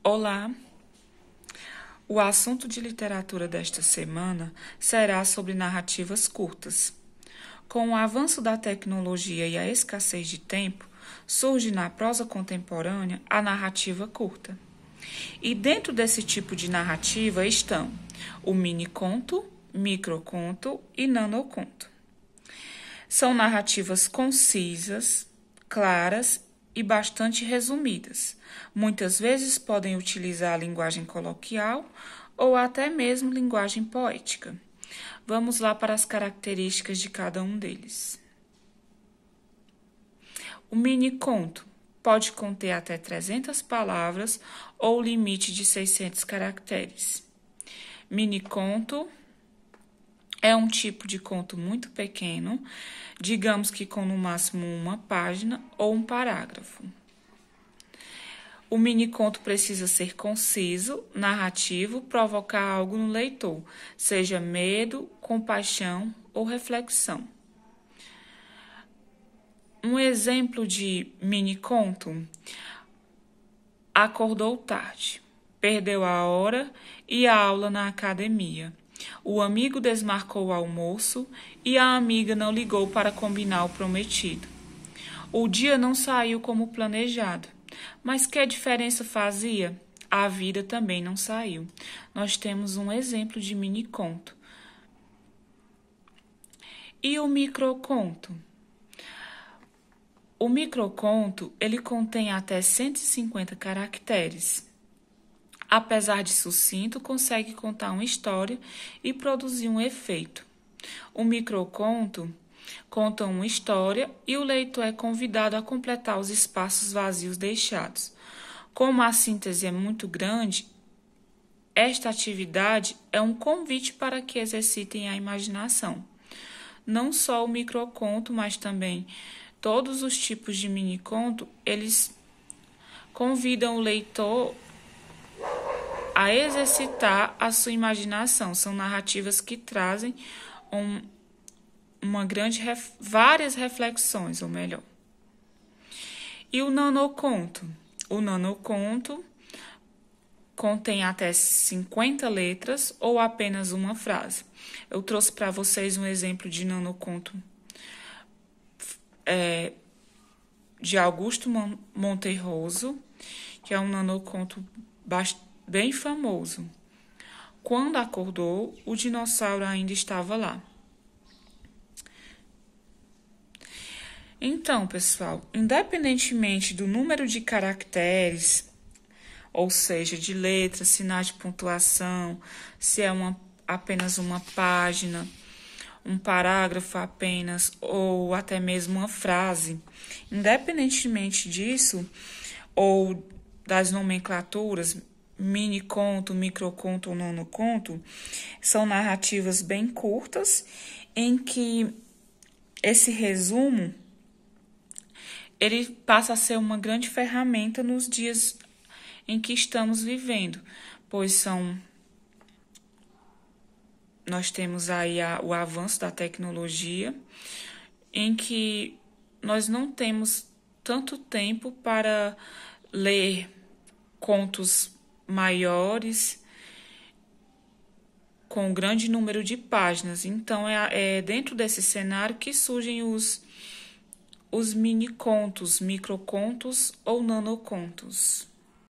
Olá! O assunto de literatura desta semana será sobre narrativas curtas. Com o avanço da tecnologia e a escassez de tempo, surge na prosa contemporânea a narrativa curta. E dentro desse tipo de narrativa estão o miniconto, microconto e nanoconto. São narrativas concisas, claras e bastante resumidas. Muitas vezes podem utilizar a linguagem coloquial ou até mesmo linguagem poética. Vamos lá para as características de cada um deles. O miniconto pode conter até 300 palavras ou limite de 600 caracteres. Miniconto é um tipo de conto muito pequeno, digamos que com no máximo uma página ou um parágrafo. O miniconto precisa ser conciso, narrativo, provocar algo no leitor, seja medo, compaixão ou reflexão. Um exemplo de miniconto: acordou tarde, perdeu a hora e a aula na academia. O amigo desmarcou o almoço e a amiga não ligou para combinar o prometido. O dia não saiu como planejado, mas que diferença fazia? A vida também não saiu. Nós temos um exemplo de miniconto. E o microconto? O microconto, ele contém até 150 caracteres. Apesar de sucinto, consegue contar uma história e produzir um efeito. O microconto conta uma história e o leitor é convidado a completar os espaços vazios deixados. Como a síntese é muito grande, esta atividade é um convite para que exercitem a imaginação. Não só o microconto, mas também todos os tipos de miniconto, eles convidam o leitor a exercitar a sua imaginação. São narrativas que trazem várias reflexões, ou melhor. E o nanoconto? O nanoconto contém até 50 letras ou apenas uma frase. Eu trouxe para vocês um exemplo de nanoconto de Augusto Monterroso, que é um nanoconto bem famoso. Quando acordou, o dinossauro ainda estava lá. Então, pessoal, independentemente do número de caracteres, ou seja, de letras, sinais de pontuação, se é apenas uma página, um parágrafo apenas, ou até mesmo uma frase, independentemente disso, ou das nomenclaturas, miniconto, microconto ou nanoconto, são narrativas bem curtas, em que esse resumo ele passa a ser uma grande ferramenta nos dias em que estamos vivendo, pois nós temos aí o avanço da tecnologia, em que nós não temos tanto tempo para ler contos maiores com um grande número de páginas. Então, é dentro desse cenário que surgem os minicontos, microcontos ou nanocontos.